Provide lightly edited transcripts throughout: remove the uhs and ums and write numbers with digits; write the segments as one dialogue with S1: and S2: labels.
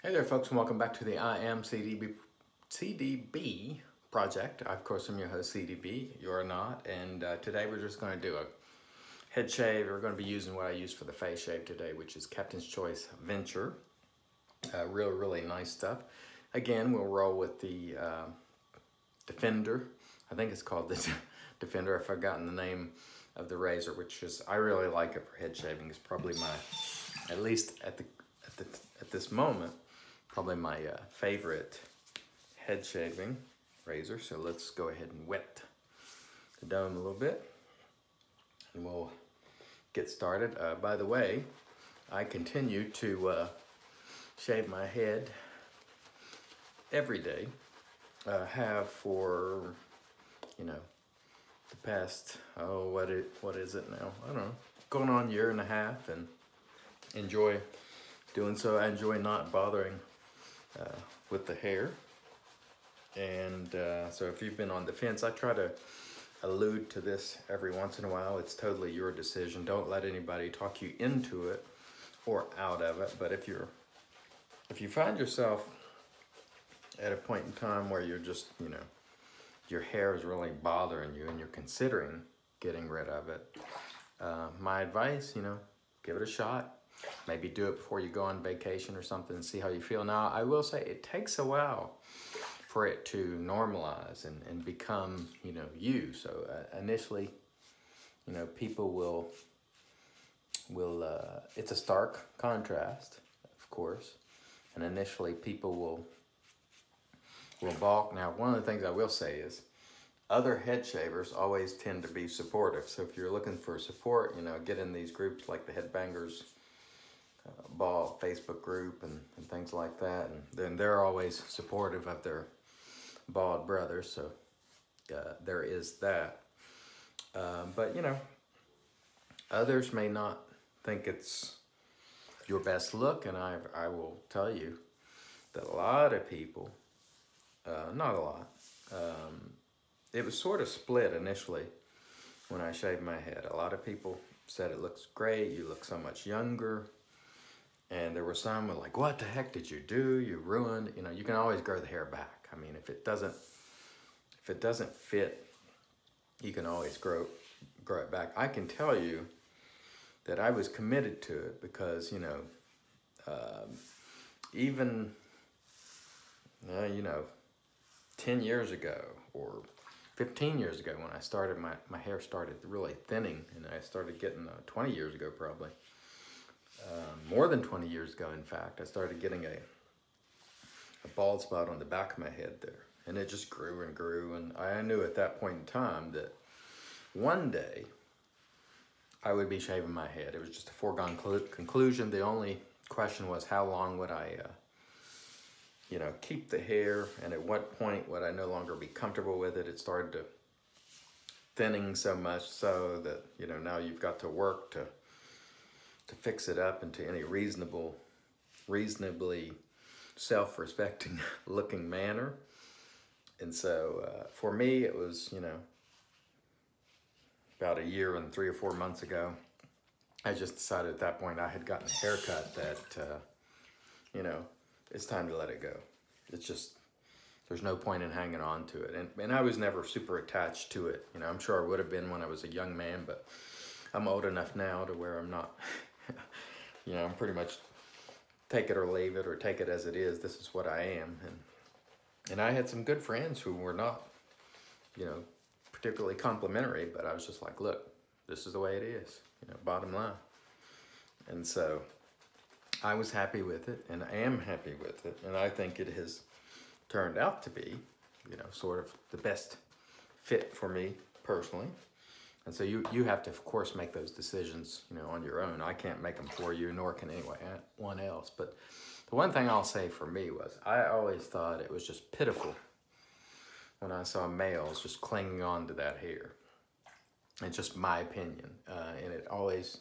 S1: Hey there folks, and welcome back to the I Am CDB project. Of course, I'm your host CDB, you're not, and today we're just going to do a head shave. We're going to be using what I use for the face shave today, which is Captain's Choice Venture. Really nice stuff. Again, we'll roll with the Defender. I think it's called the Defender. I've forgotten the name of the razor, which is, I really like it for head shaving. It's probably my, at least at this moment, probably my favorite head shaving razor. So let's go ahead and wet the dome a little bit and we'll get started. By the way, I continue to shave my head every day. Have for, the past, what is it now? I don't know, going on a year and a half, and enjoy doing so. I enjoy not bothering with the hair. And so if you've been on the fence, I try to allude to this every once in a while. It's totally your decision. Don't let anybody talk you into it or out of it. But if you find yourself at a point in time where you're just, your hair is really bothering you and you're considering getting rid of it, my advice, give it a shot. Maybe do it before you go on vacation or something and see how you feel. Now, I will say it takes a while for it to normalize and become, you. So initially, people will it's a stark contrast, of course. And initially people will balk. Now, one of the things I will say is other head shavers always tend to be supportive. So if you're looking for support, get in these groups like the Headbangers Bald Facebook group and things like that. And then they're always supportive of their bald brothers. So there is that. But, others may not think it's your best look. And I will tell you that a lot of people, not a lot, it was sort of split initially when I shaved my head. A lot of people said it looks great, you look so much younger. And there were some who were like, what the heck did you do? You ruined, you can always grow the hair back. I mean, if it doesn't fit, you can always grow it back. I can tell you that I was committed to it because, even, 10 years ago or 15 years ago when I started, my hair started really thinning, and I started getting 20 years ago probably. More than 20 years ago, in fact, I started getting a bald spot on the back of my head there. And it just grew and grew. And I knew at that point in time that one day I would be shaving my head. It was just a foregone conclusion. The only question was how long would I, keep the hair, and at what point would I no longer be comfortable with it. It started to thinning so much so that, now you've got to work to fix it up into any reasonably self-respecting looking manner. And so for me, it was, about a year and 3 or 4 months ago, I just decided at that point I had gotten a haircut that, it's time to let it go. It's just, there's no point in hanging on to it. And I was never super attached to it. I'm sure I would have been when I was a young man, but I'm old enough now to where I'm not, I'm pretty much take it or leave it, or take it as it is. This is what I am. And I had some good friends who were not, particularly complimentary, but I was just like, look, this is the way it is, bottom line. And so I was happy with it, and I am happy with it. And I think it has turned out to be, sort of the best fit for me personally. And so you have to, of course, make those decisions, on your own. I can't make them for you, nor can anyone else. But the one thing I'll say for me was I always thought it was just pitiful when I saw males just clinging on to that hair. It's just my opinion. And it always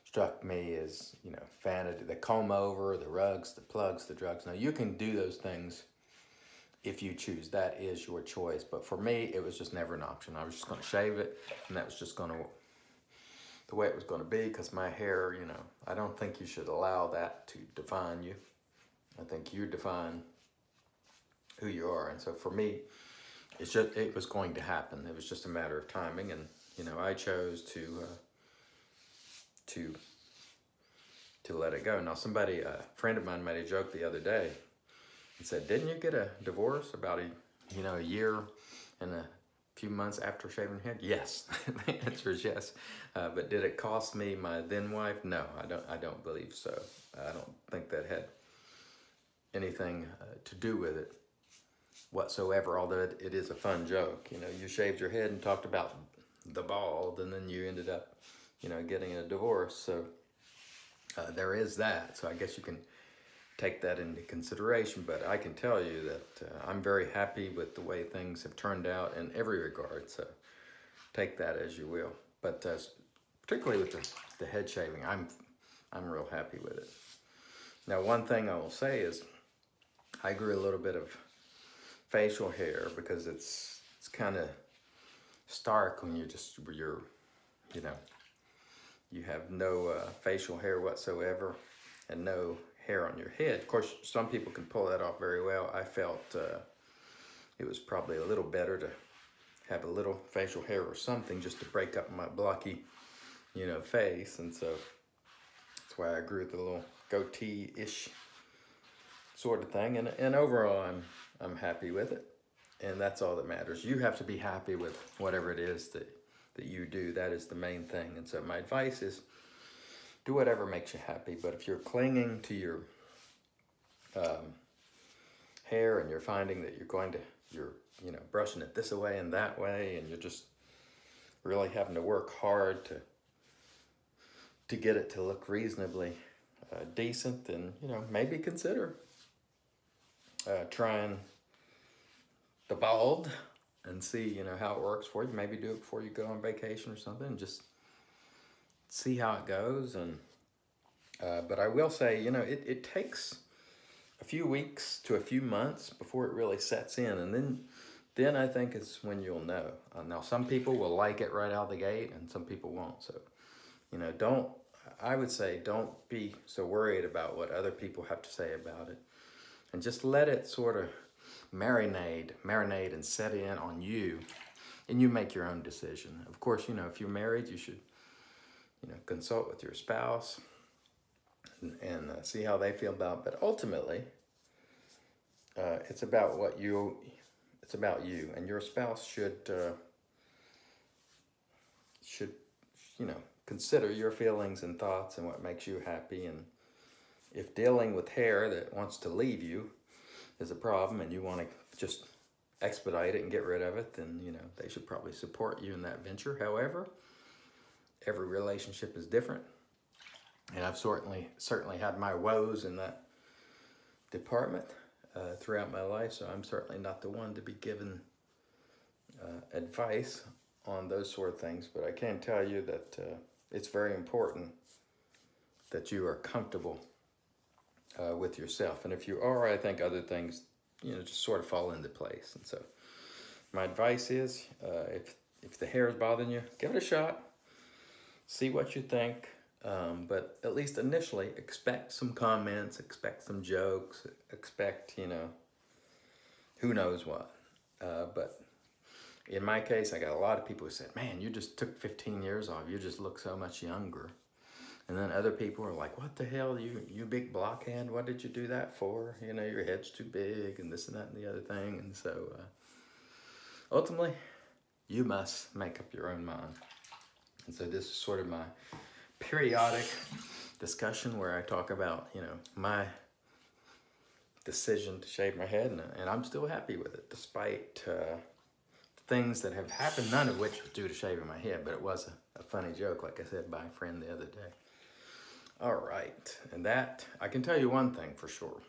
S1: struck me as, vanity. The comb over, the rugs, the plugs, the drugs. Now, you can do those things if you choose. That is your choice. But for me, it was just never an option. I was just going to shave it, and that was just going to the way it was going to be, because my hair, I don't think you should allow that to define you. I think you define who you are. And so for me, it was going to happen. It was just a matter of timing. And, you know, I chose to let it go. Now a friend of mine made a joke the other day and said, didn't you get a divorce about a year and a few months after shaving your head? Yes. The answer is yes. But did it cost me my then wife? No, I don't believe so. I don't think that had anything to do with it whatsoever, although it is a fun joke. You know, you shaved your head and talked about the bald, and then you ended up, you know, getting a divorce. So there is that. So I guess you can take that into consideration, but I can tell you that I'm very happy with the way things have turned out in every regard. So take that as you will. But particularly with the head shaving, I'm real happy with it. Now, one thing I will say is I grew a little bit of facial hair because it's kind of stark when you have no facial hair whatsoever and no hair on your head. Of course, some people can pull that off very well. I felt it was probably a little better to have a little facial hair or something just to break up my blocky, you know, face. And so that's why I grew the little goatee-ish sort of thing. And overall, I'm happy with it. And that's all that matters. You have to be happy with whatever it is that you do. That is the main thing. And so my advice is do whatever makes you happy. But if you're clinging to your hair and you're finding that you're brushing it this way and that way, and you're just really having to work hard to get it to look reasonably decent, then, you know, maybe consider trying the bald and see, you know, how it works for you. Maybe do it before you go on vacation or something and just see how it goes. And but I will say, you know, it takes a few weeks to a few months before it really sets in, and then I think is when you'll know. Now, some people will like it right out of the gate, and some people won't. So, you know, I would say don't be so worried about what other people have to say about it, and just let it sort of marinate and set in on you, and you make your own decision. Of course, you know, if you're married, you should, you know, consult with your spouse and see how they feel about it. But ultimately, it's about you, and your spouse should you know, consider your feelings and thoughts and what makes you happy. And if dealing with hair that wants to leave you is a problem and you want to just expedite it and get rid of it, then, you know, they should probably support you in that venture. However, every relationship is different, and I've certainly had my woes in that department throughout my life, so I'm certainly not the one to be given advice on those sort of things. But I can tell you that it's very important that you are comfortable with yourself. And if you are, I think other things, you know, just sort of fall into place. And so my advice is, if the hair is bothering you, give it a shot, see what you think. But at least initially, expect some comments, expect some jokes, expect, you know, who knows what. But in my case, I got a lot of people who said, man, you just took 15 years off. You just look so much younger. And then other people are like, what the hell, you big blockhead, what did you do that for? You know, your head's too big and this and that and the other thing. And so ultimately, you must make up your own mind. And so this is sort of my periodic discussion where I talk about, you know, my decision to shave my head, and I'm still happy with it, despite things that have happened, none of which was due to shaving my head, but it was a funny joke, like I said, by a friend the other day. All right, and that, I can tell you one thing for sure.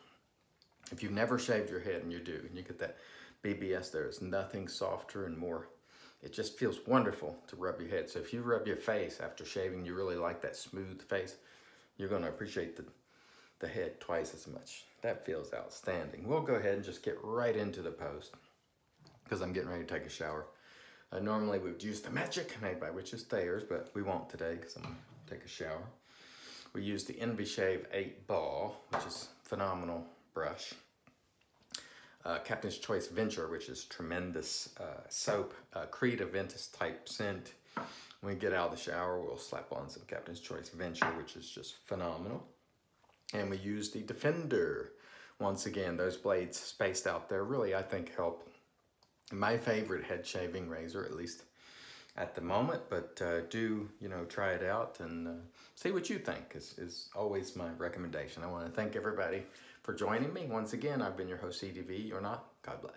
S1: If you've never shaved your head, and you do, and you get that BBS, there is nothing softer and more, it just feels wonderful to rub your head. So if you rub your face after shaving, you really like that smooth face, you're gonna appreciate the head twice as much. That feels outstanding. We'll go ahead and just get right into the post because I'm getting ready to take a shower. Normally we would use the Magic made by Witch's Thayers, but we won't today because I'm gonna take a shower. We use the Envy Shave 8 Ball, which is phenomenal brush. Captain's Choice Venture, which is tremendous soap, Creed Aventus type scent. When we get out of the shower, we'll slap on some Captain's Choice Venture, which is just phenomenal. And we use the Defender. Once again, those blades spaced out there really, I think, help. My favorite head shaving razor, at least at the moment, but do, you know, try it out and see what you think is always my recommendation. I want to thank everybody for joining me. Once again, I've been your host, CDV. You're not. God bless.